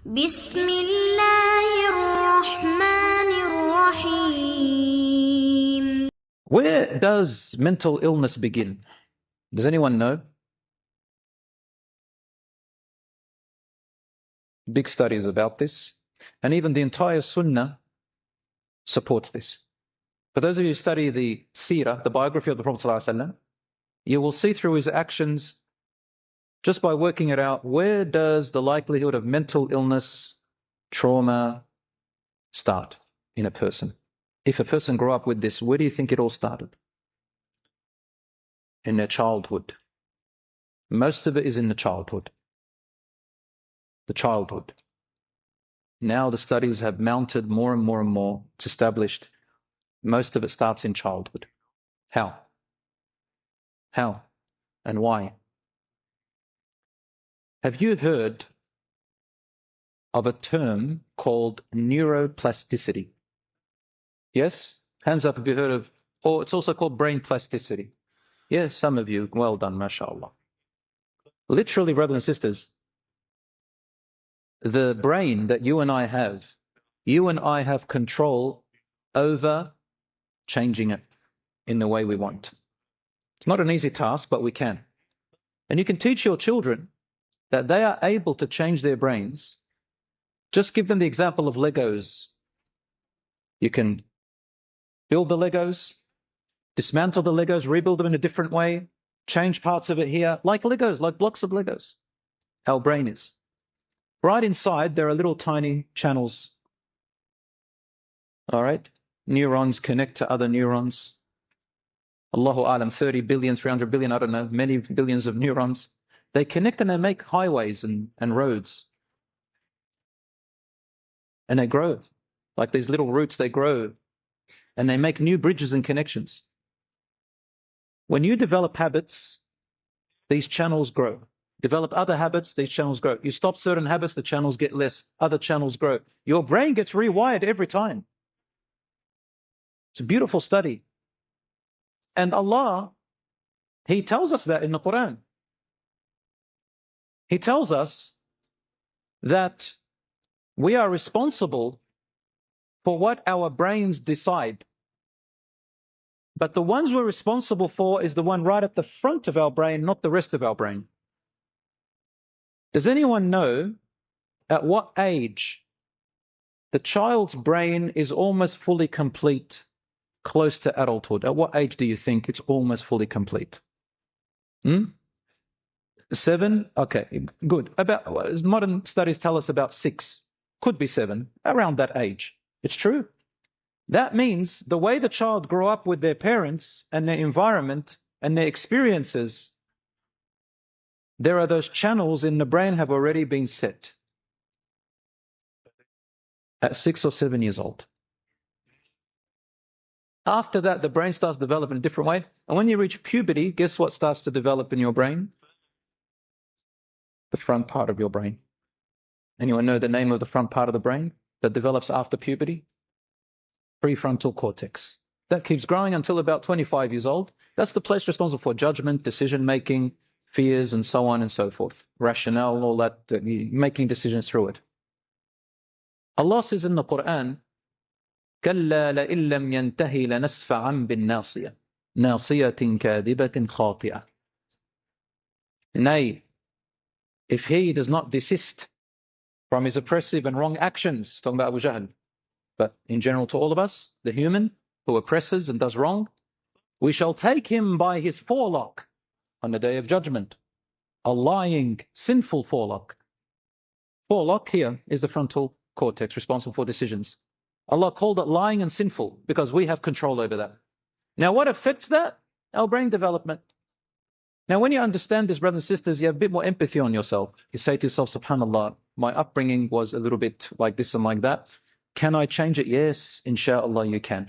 بسم الله الرحمن الرحيم. Where does mental illness begin? Does anyone know? Big studies about this. And even the entire Sunnah supports this. For those of you who study the seerah, the biography of the Prophet ﷺ, you will see through his actions, just by working it out, where does the likelihood of mental illness, trauma start in a person? If a person grew up with this, where do you think it all started? In their childhood. Most of it is in the childhood. The childhood. Now the studies have mounted more and more and more. It's established. Most of it starts in childhood. How? How? And why? Have you heard of a term called neuroplasticity? Yes? Hands up if you heard of, or it's also called brain plasticity. Yes, some of you. Well done, mashallah. Literally, brothers and sisters, the brain that you and I have control over changing it in the way we want. It's not an easy task, but we can. And you can teach your children that they are able to change their brains. Just give them the example of Legos. You can build the Legos, dismantle the Legos, rebuild them in a different way, change parts of it here, like Legos, like blocks of Legos. Our brain is. Right inside, there are little tiny channels. All right? Neurons connect to other neurons. Allahu Alam, 30 billion, 300 billion, I don't know, many billions of neurons. They connect and they make highways and roads. And they grow. Like these little roots, they grow. And they make new bridges and connections. When you develop habits, these channels grow. Develop other habits, these channels grow. You stop certain habits, the channels get less. Other channels grow. Your brain gets rewired every time. It's a beautiful study. And Allah, He tells us that in the Quran. He tells us that we are responsible for what our brains decide. But the ones we're responsible for is the one right at the front of our brain, not the rest of our brain. Does anyone know at what age the child's brain is almost fully complete, close to adulthood? At what age do you think it's almost fully complete? 7? Okay, good. About modern studies tell us about 6. Could be 7, around that age. It's true. That means the way the child grew up with their parents and their environment and their experiences, there are those channels in the brain have already been set at 6 or 7 years old. After that, the brain starts to develop in a different way. And when you reach puberty, guess what starts to develop in your brain? The front part of your brain. Anyone know the name of the front part of the brain that develops after puberty? Prefrontal cortex. That keeps growing until about 25 years old. That's the place responsible for judgment, decision-making, fears, and so on and so forth. Rationale, all that, making decisions through it. Allah says in the Quran, كَلَّا لَإِن لَّمْ يَنْتَهِ لَنَسْفَعًا بِالنَّاصِيَةِ نَاصِيَةٍ كَاذِبَةٍ خَاطِئَةٍ. Nay, if he does not desist from his oppressive and wrong actions, talking about Abu Jahl, but in general to all of us, the human who oppresses and does wrong, we shall take him by his forelock on the day of judgment, a lying, sinful forelock. Forelock here is the frontal cortex responsible for decisions. Allah called it lying and sinful because we have control over that. Now what affects that? Our brain development. Now when you understand this, brothers and sisters, you have a bit more empathy on yourself. You say to yourself, subhanAllah, my upbringing was a little bit like this and like that. Can I change it? Yes, inshallah you can.